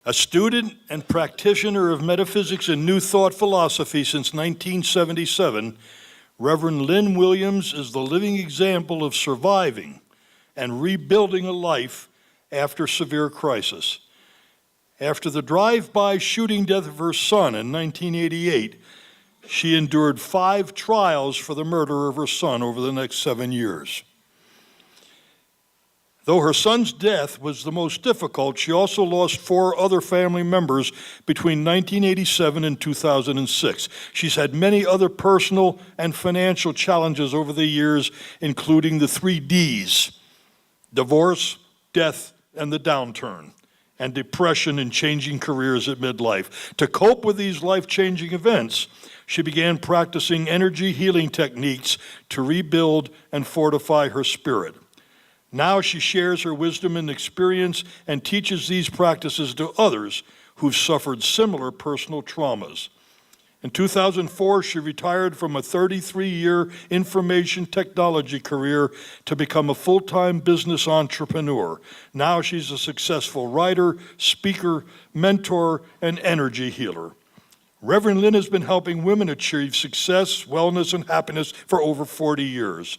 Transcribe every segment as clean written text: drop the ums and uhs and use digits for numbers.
A student and practitioner of metaphysics and New Thought philosophy since 1977, Reverend Lynn Williams is the living example of surviving and rebuilding a life after severe crisis. After the drive-by shooting death of her son in 1988, she endured 5 trials for the murder of her son over the next 7 years. Though her son's death was the most difficult, she also lost 4 other family members between 1987 and 2006. She's had many other personal and financial challenges over the years, including the 3 Ds: divorce, death, and the downturn, and depression and changing careers at midlife. To cope with these life-changing events, she began practicing energy healing techniques to rebuild and fortify her spirit. Now she shares her wisdom and experience and teaches these practices to others who've suffered similar personal traumas. In 2004, she retired from a 33-year information technology career to become a full-time business entrepreneur. Now she's a successful writer, speaker, mentor, and energy healer. Reverend Lynn has been helping women achieve success, wellness, and happiness for over 40 years.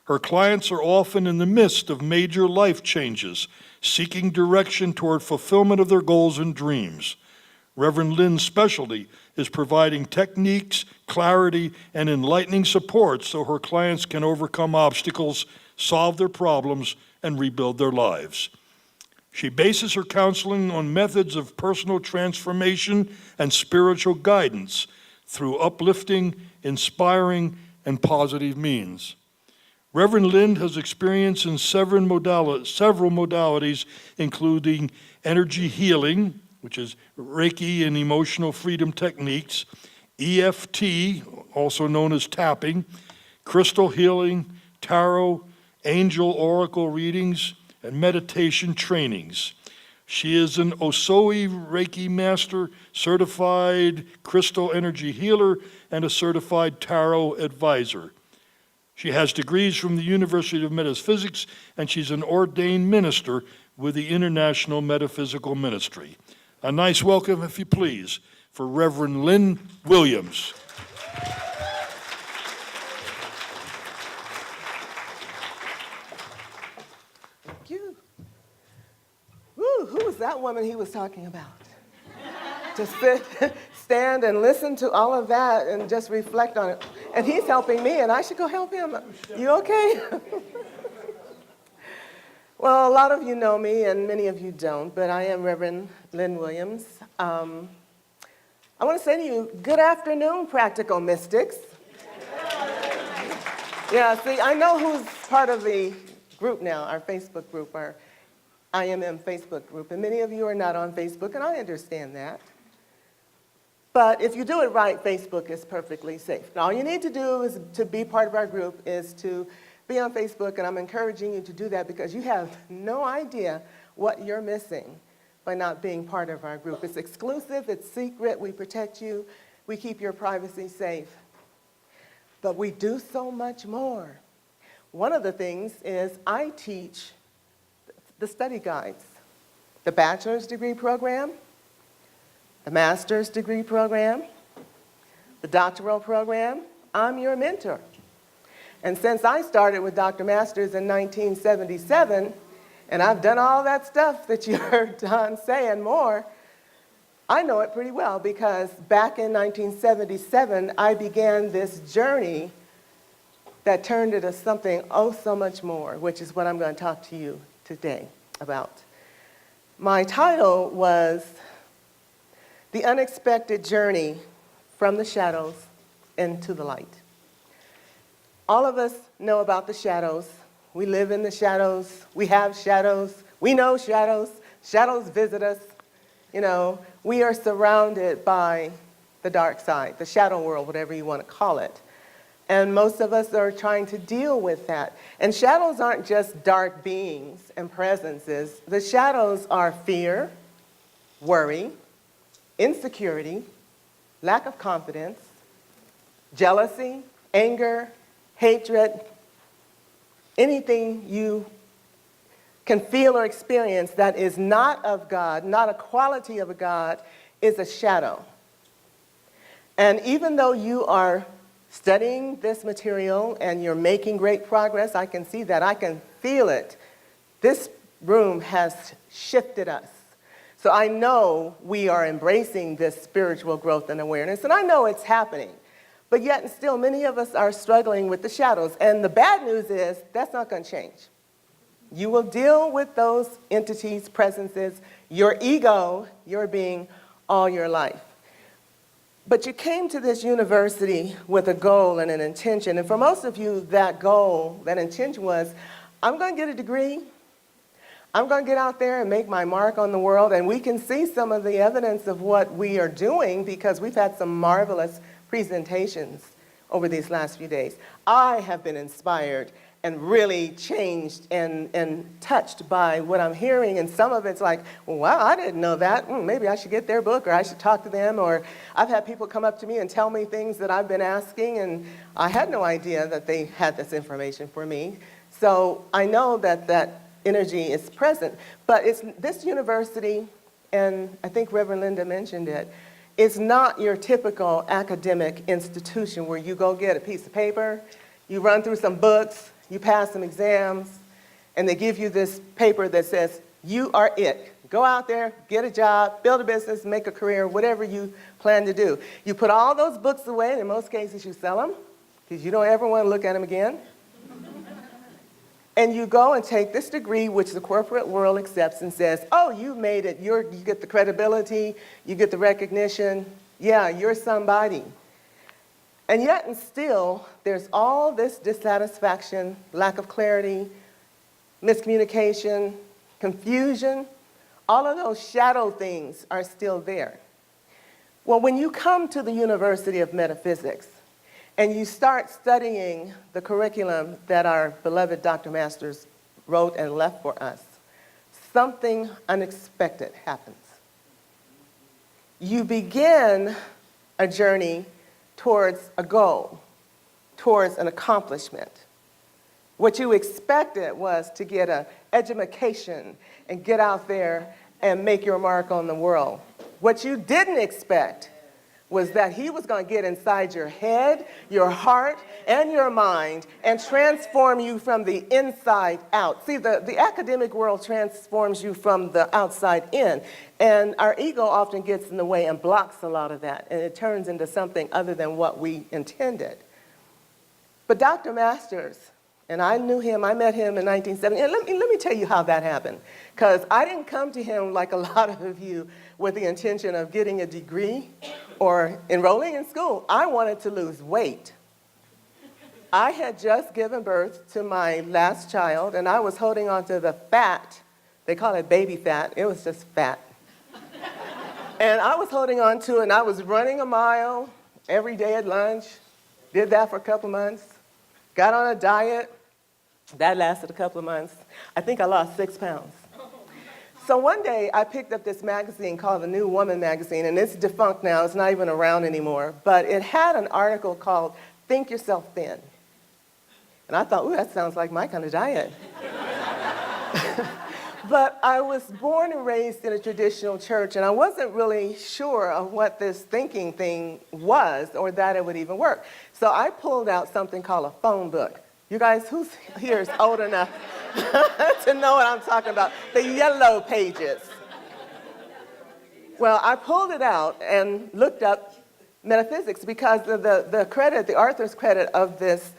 Her clients are often in the midst of major life changes, seeking direction toward fulfillment of their goals and dreams. Reverend Lynn's specialty is providing techniques, clarity, and enlightening support so her clients can overcome obstacles, solve their problems, and rebuild their lives. She bases her counseling on methods of personal transformation and spiritual guidance through uplifting, inspiring, and positive means. Reverend Lynn has experience in several modalities, including energy healing, which is Reiki and emotional freedom techniques, EFT, also known as tapping, crystal healing, tarot, angel oracle readings, and meditation trainings. She is an Osoi Reiki master, certified crystal energy healer, and a certified tarot advisor. She has degrees from the University of Metaphysics, and she's an ordained minister with the International Metaphysical Ministry. A nice welcome, if you please, for Reverend Lynn Williams. Thank you. Woo, who was that woman he was talking about? Just sit, stand, and listen to all of that and just reflect on it. And he's helping me, and I should go help him. You okay? Well, a lot of you know me, and many of you don't, but I am Reverend Lynn Williams. I want to say to you, good afternoon, practical mystics. Yeah, see, I know who's part of the group now, our Facebook group, our IMM Facebook group, and many of you are not on Facebook, and I understand that. But if you do it right, Facebook is perfectly safe. All you need to do is to be part of our group is to be on Facebook, and I'm encouraging you to do that because you have no idea what you're missing by not being part of our group. It's exclusive, it's secret, we protect you, we keep your privacy safe. But we do so much more. One of the things is I teach the study guides, the bachelor's degree program, the master's degree program, the doctoral program. I'm your mentor. And since I started with Dr. Masters in 1977, and I've done all that stuff that you heard Don say and more, I know it pretty well because back in 1977, I began this journey that turned into something oh so much more, which is what I'm going to talk to you today about. My title was The Unexpected Journey from the Shadows into the Light. All of us know about the shadows. We live in the shadows. We have shadows. We know shadows. Shadows visit us. You know, we are surrounded by the dark side, the shadow world, whatever you want to call it. And most of us are trying to deal with that. And shadows aren't just dark beings and presences. The shadows are fear, worry, insecurity, lack of confidence, jealousy, anger, hatred, anything you can feel or experience that is not of God, not a quality of a God, is a shadow. And even though you are studying this material and you're making great progress, I can see that, I can feel it. This room has shifted us. So I know we are embracing this spiritual growth and awareness, and I know it's happening. But yet and still, many of us are struggling with the shadows. And the bad news is that's not going to change. You will deal with those entities, presences, your ego, your being, all your life. But you came to this university with a goal and an intention. And for most of you, that goal, that intention was, I'm going to get a degree. I'm going to get out there and make my mark on the world. And we can see some of the evidence of what we are doing because we've had some marvelous presentations over these last few days. I have been inspired and really changed and touched by what I'm hearing. And some of it's like, well, wow, I didn't know that. Maybe I should get their book, or I should talk to them. Or I've had people come up to me and tell me things that I've been asking, and I had no idea that they had this information for me. So I know that that energy is present. But it's this university, and I think Reverend Linda mentioned it, it's not your typical academic institution where you go get a piece of paper, you run through some books, you pass some exams, and they give you this paper that says, you are it. Go out there, get a job, build a business, make a career, whatever you plan to do. You put all those books away, and in most cases you sell them, because you don't ever want to look at them again. And you go and take this degree, which the corporate world accepts and says, oh, you made it. You get the credibility, you get the recognition. Yeah, you're somebody. And yet and still, there's all this dissatisfaction, lack of clarity, miscommunication, confusion. All of those shadow things are still there. Well, when you come to the University of Metaphysics, and you start studying the curriculum that our beloved Dr. Masters wrote and left for us, something unexpected happens. You begin a journey towards a goal, towards an accomplishment. What you expected was to get an education and get out there and make your mark on the world. What you didn't expect was that he was going to get inside your head, your heart, and your mind and transform you from the inside out. See, the academic world transforms you from the outside in, and our ego often gets in the way and blocks a lot of that, and it turns into something other than what we intended. But Dr. Masters, and I knew him, I met him in 1970, and let me tell you how that happened, because I didn't come to him like a lot of you with the intention of getting a degree or enrolling in school. I wanted to lose weight. I had just given birth to my last child, and I was holding on to the fat. They call it baby fat. It was just fat. And I was holding on to it, and I was running a mile every day at lunch. Did that for a couple of months. Got on a diet. That lasted a couple of months. I think I lost 6 pounds. So one day, I picked up this magazine called The New Woman magazine, and it's defunct now. It's not even around anymore. But it had an article called Think Yourself Thin. And I thought, ooh, that sounds like my kind of diet. But I was born and raised in a traditional church, and I wasn't really sure of what this thinking thing was or that it would even work. So I pulled out something called a phone book. You guys, who's here is old enough to know what I'm talking about? The yellow pages. Well, I pulled it out and looked up metaphysics because the author's credit of this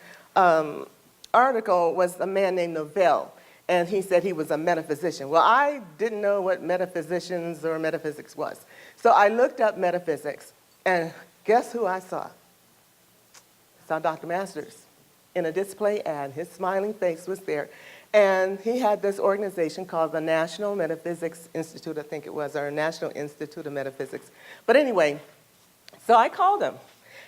article was a man named Novell, and he said he was a metaphysician. Well, I didn't know what metaphysicians or metaphysics was. So I looked up metaphysics, and guess who I saw? I saw Dr. Masters in a display ad. His smiling face was there. And he had this organization called the National Metaphysics Institute, I think it was, or National Institute of Metaphysics. But anyway, so I called him.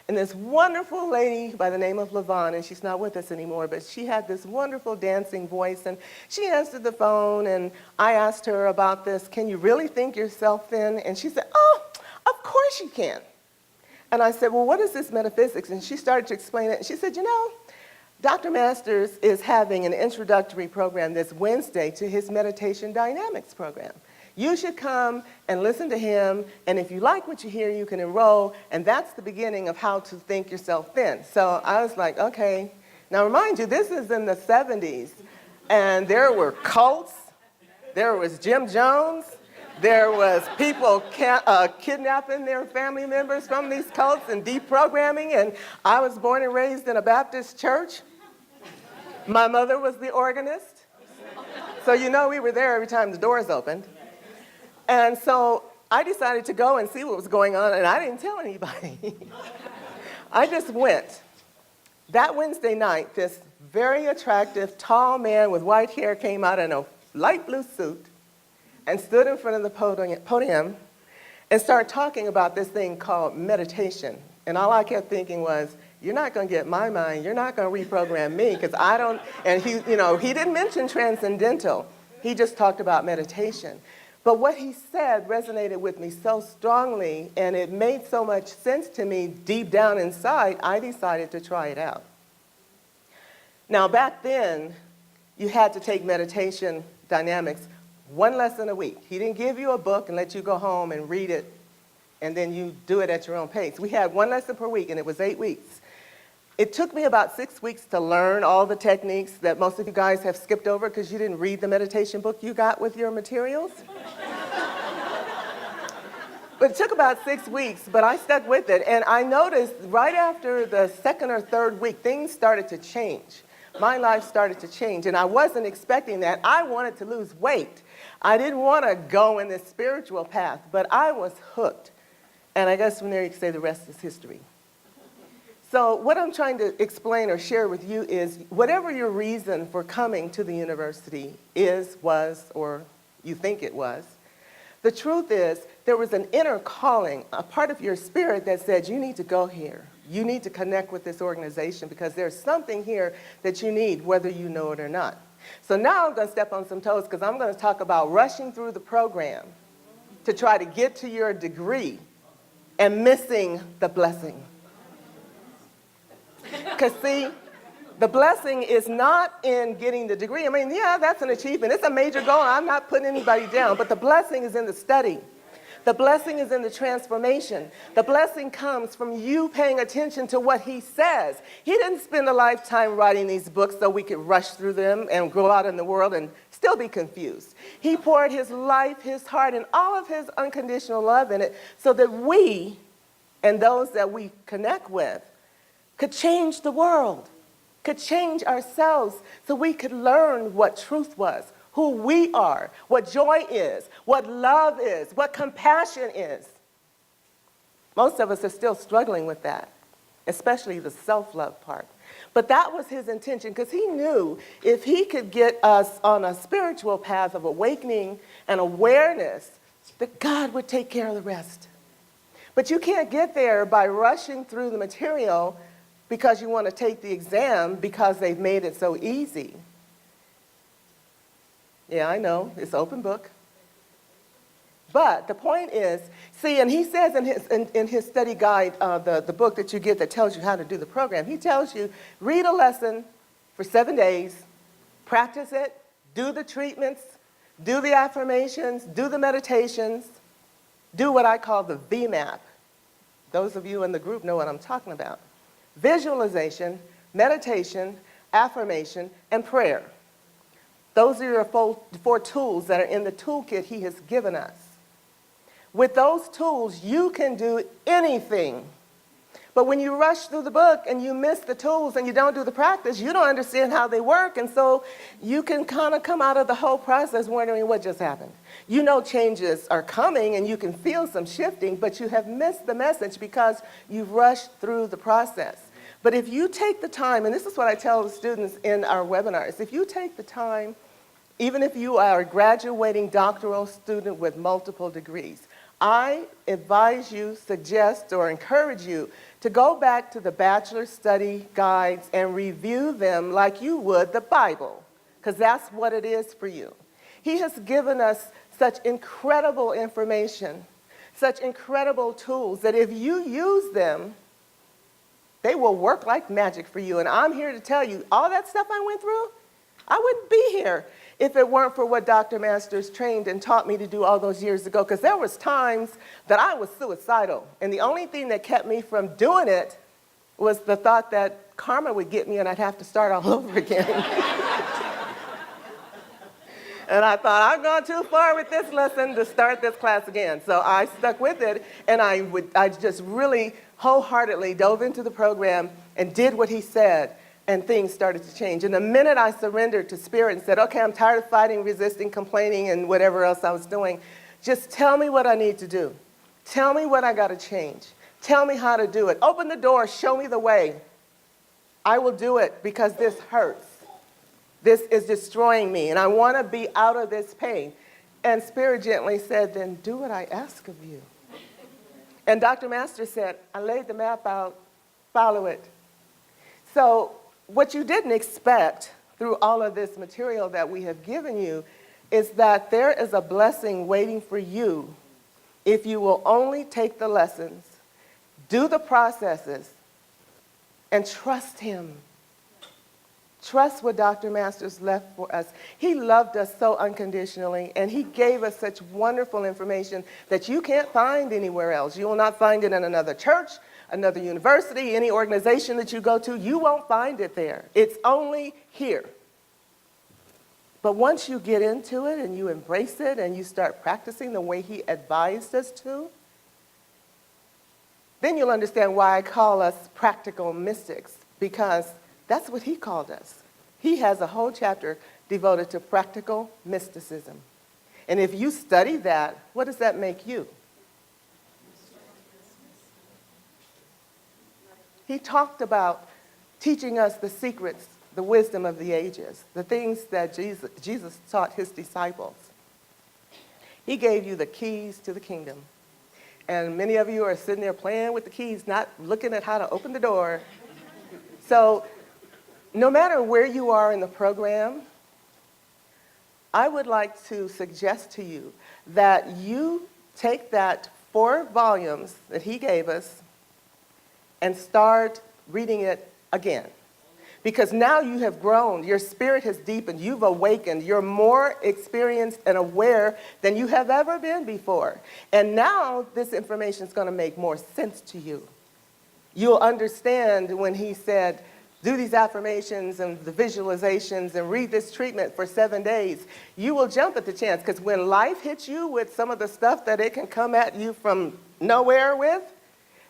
And this wonderful lady by the name of LaVon, and she's not with us anymore, but she had this wonderful dancing voice, and she answered the phone, and I asked her about this, can you really think yourself thin? And she said, oh, of course you can. And I said, well, what is this metaphysics? And she started to explain it, and she said, you know, Dr. Masters is having an introductory program this Wednesday to his Meditation Dynamics program. You should come and listen to him, and if you like what you hear, you can enroll, and that's the beginning of how to think yourself thin. So I was like, okay. Now remind you, this is in the 70s, and there were cults, there was Jim Jones, there was people kidnapping their family members from these cults and deprogramming, and I was born and raised in a Baptist church. My mother was the organist, so you know we were there every time the doors opened. And so I decided to go and see what was going on, and I didn't tell anybody. I just went. That Wednesday night, this very attractive, tall man with white hair came out in a light blue suit and stood in front of the podium and started talking about this thing called meditation. And all I kept thinking was, you're not going to get my mind. You're not going to reprogram me, because I don't, and he didn't mention transcendental. He just talked about meditation. But what he said resonated with me so strongly, and it made so much sense to me deep down inside, I decided to try it out. Now, back then, you had to take meditation dynamics 1 lesson a week. He didn't give you a book and let you go home and read it, and then you do it at your own pace. We had 1 lesson per week, and it was 8 weeks. It took me about 6 weeks to learn all the techniques that most of you guys have skipped over because you didn't read the meditation book you got with your materials. But it took about 6 weeks, but I stuck with it. And I noticed right after the 2nd or 3rd week, things started to change. My life started to change, and I wasn't expecting that. I wanted to lose weight. I didn't want to go in this spiritual path, but I was hooked. And I guess from there you can say the rest is history. So what I'm trying to explain or share with you is whatever your reason for coming to the university is, was, or you think it was, the truth is there was an inner calling, a part of your spirit that said you need to go here. You need to connect with this organization because there's something here that you need, whether you know it or not. So now I'm going to step on some toes because I'm going to talk about rushing through the program to try to get to your degree and missing the blessing. Because see, the blessing is not in getting the degree. I mean, yeah, that's an achievement. It's a major goal. I'm not putting anybody down. But the blessing is in the study. The blessing is in the transformation. The blessing comes from you paying attention to what he says. He didn't spend a lifetime writing these books so we could rush through them and go out in the world and still be confused. He poured his life, his heart, and all of his unconditional love in it so that we and those that we connect with could change the world, could change ourselves so we could learn what truth was, who we are, what joy is, what love is, what compassion is. Most of us are still struggling with that, especially the self-love part. But that was his intention because he knew if he could get us on a spiritual path of awakening and awareness, that God would take care of the rest. But you can't get there by rushing through the material because you want to take the exam because they've made it so easy. Yeah, I know, it's open book. But the point is, see, and he says in his study guide, the book that you get that tells you how to do the program, he tells you, read a lesson for 7 days, practice it, do the treatments, do the affirmations, do the meditations, do what I call the VMAP. Those of you in the group know what I'm talking about. Visualization, meditation, affirmation, and prayer. Those are your 4 tools that are in the toolkit he has given us. With those tools, you can do anything. But when you rush through the book and you miss the tools and you don't do the practice, you don't understand how they work, and so you can kind of come out of the whole process wondering what just happened. You know changes are coming and you can feel some shifting, but you have missed the message because you've rushed through the process. But if you take the time, and this is what I tell the students in our webinars, if you take the time, even if you are a graduating doctoral student with multiple degrees, I advise you, suggest, or encourage you to go back to the bachelor study guides and review them like you would the Bible, because that's what it is for you. He has given us such incredible information, such incredible tools that if you use them, They will work like magic for you. And I'm here to tell you, all that stuff I went through, I wouldn't be here if it weren't for what Dr. Masters trained and taught me to do all those years ago. Because there was times that I was suicidal. And the only thing that kept me from doing it was the thought that karma would get me and I'd have to start all over again. And I thought, I've gone too far with this lesson to start this class again. So I stuck with it, and I just really wholeheartedly dove into the program and did what he said, and things started to change. And the minute I surrendered to Spirit and said, okay, I'm tired of fighting, resisting, complaining, and whatever else I was doing, just tell me what I need to do. Tell me what I got to change. Tell me how to do it. Open the door, show me the way. I will do it because this hurts. This is destroying me, and I want to be out of this pain. And Spirit gently said, then do what I ask of you. And Dr. Master said, I laid the map out, follow it. So what you didn't expect through all of this material that we have given you is that there is a blessing waiting for you if you will only take the lessons, do the processes, and trust him. Trust what Dr. Masters left for us. He loved us so unconditionally, and he gave us such wonderful information that you can't find anywhere else. You will not find it in another church, another university, any organization that you go to. You won't find it there. It's only here. But once you get into it and you embrace it and you start practicing the way he advised us to, then you'll understand why I call us practical mystics, because that's what he called us. He has a whole chapter devoted to practical mysticism. And if you study that, what does that make you? He talked about teaching us the secrets, the wisdom of the ages, the things that Jesus taught his disciples. He gave you the keys to the kingdom. And many of you are sitting there playing with the keys, not looking at how to open the door. So no matter where you are in the program, I would like to suggest to you that you take that 4 volumes that he gave us and start reading it again. Because now you have grown, your spirit has deepened, you've awakened, you're more experienced and aware than you have ever been before. And now this information is going to make more sense to you. You'll understand when he said, do these affirmations and the visualizations and read this treatment for 7 days. You will jump at the chance, because when life hits you with some of the stuff that it can come at you from nowhere with,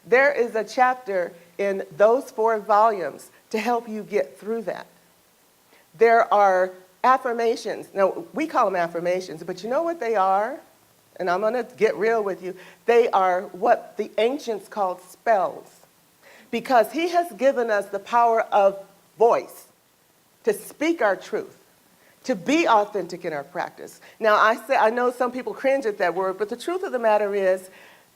there is a chapter in those 4 volumes to help you get through that. There are affirmations. Now, we call them affirmations, but you know what they are? And I'm going to get real with you. They are what the ancients called spells, because he has given us the power of voice to speak our truth, to be authentic in our practice. Now, I know some people cringe at that word, but the truth of the matter is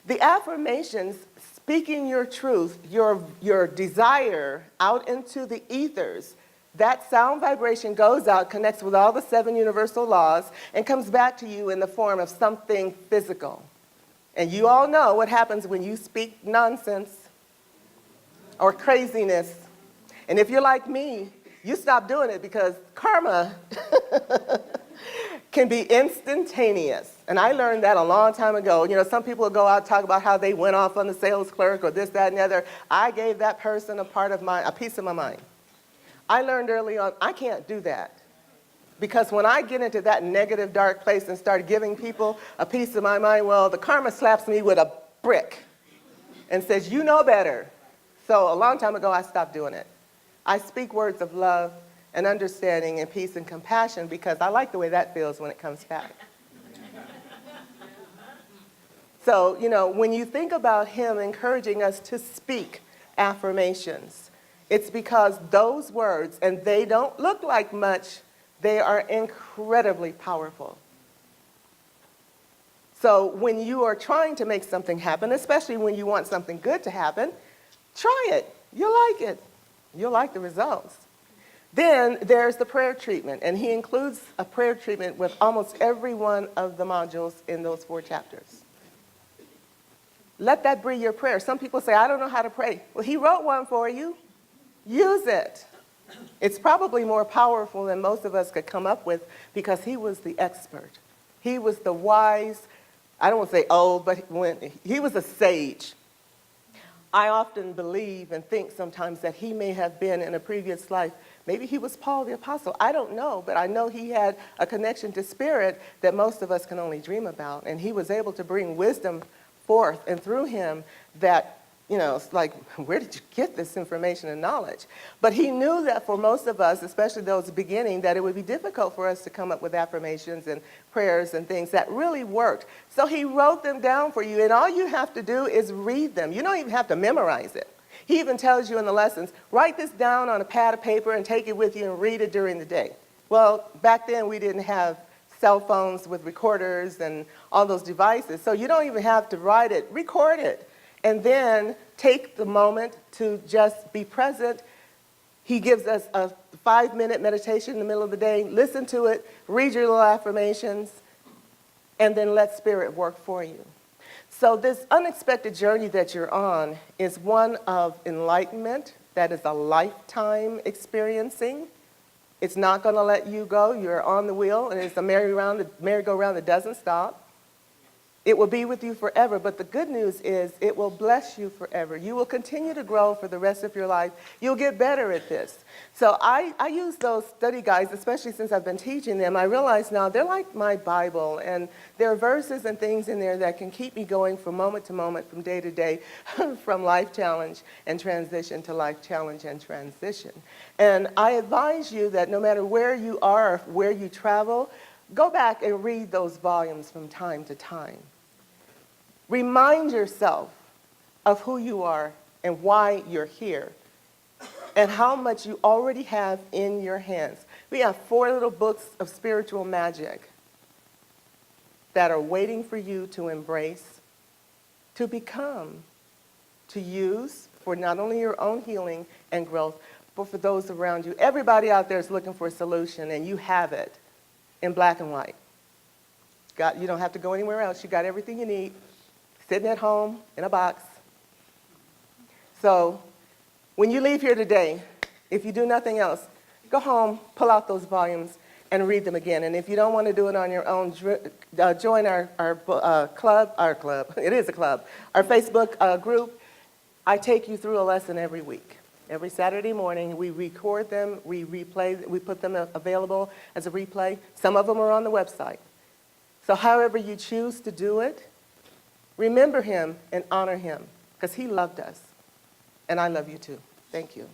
the affirmations, speaking your truth, your desire out into the ethers, that sound vibration goes out, connects with all the 7 universal laws, and comes back to you in the form of something physical. And you all know what happens when you speak nonsense or craziness. And if you're like me, you stop doing it, because karma can be instantaneous. And I learned that a long time ago. You know, some people will go out and talk about how they went off on the sales clerk or this, that, and the other. I gave that person a piece of my mind. I learned early on, I can't do that. Because when I get into that negative, dark place and start giving people a piece of my mind, well, the karma slaps me with a brick and says, you know better. So a long time ago, I stopped doing it. I speak words of love and understanding and peace and compassion, because I like the way that feels when it comes back. So, you know, when you think about him encouraging us to speak affirmations, it's because those words, and they don't look like much, they are incredibly powerful. So when you are trying to make something happen, especially when you want something good to happen, try it. You'll like it. You'll like the results. Then there's the prayer treatment, and he includes a prayer treatment with almost every one of the modules in those 4 chapters. Let that be your prayer. Some people say, I don't know how to pray. Well, he wrote one for you. Use it. It's probably more powerful than most of us could come up with because he was the expert. He was the wise, I don't want to say old, but he was a sage. I often believe and think sometimes that he may have been in a previous life. Maybe he was Paul the Apostle. I don't know, but I know he had a connection to spirit that most of us can only dream about. And he was able to bring wisdom forth, and through him that, it's like, where did you get this information and knowledge? But he knew that for most of us, especially those beginning, that it would be difficult for us to come up with affirmations and prayers and things that really worked. So he wrote them down for you, and all you have to do is read them. You don't even have to memorize it. He even tells you in the lessons, write this down on a pad of paper and take it with you and read it during the day. Well, back then we didn't have cell phones with recorders and all those devices, so you don't even have to write it, record it. And then take the moment to just be present. He gives us a 5-minute meditation in the middle of the day. Listen to it, read your little affirmations, and then let Spirit work for you. So this unexpected journey that you're on is one of enlightenment that is a lifetime experiencing. It's not going to let you go. You're on the wheel, and it's a merry-go-round that doesn't stop. It will be with you forever, but the good news is it will bless you forever. You will continue to grow for the rest of your life. You'll get better at this. So I use those study guides, especially since I've been teaching them. I realize now they're like my Bible, and there are verses and things in there that can keep me going from moment to moment, from day to day, from life challenge and transition to life challenge and transition. And I advise you that no matter where you are or where you travel, go back and read those volumes from time to time. Remind yourself of who you are and why you're here and how much you already have in your hands. We have 4 little books of spiritual magic that are waiting for you to embrace, to become, to use for not only your own healing and growth, but for those around you. Everybody out there is looking for a solution, and you have it in black and white. You don't have to go anywhere else. You got everything you need, sitting at home in a box. So when you leave here today, if you do nothing else, go home, pull out those volumes, and read them again. And if you don't want to do it on your own, join our club. It is a club. Our Facebook group. I take you through a lesson every week. Every Saturday morning, we record them, we replay, we put them available as a replay. Some of them are on the website. So however you choose to do it, remember him and honor him, because he loved us. And I love you too. Thank you.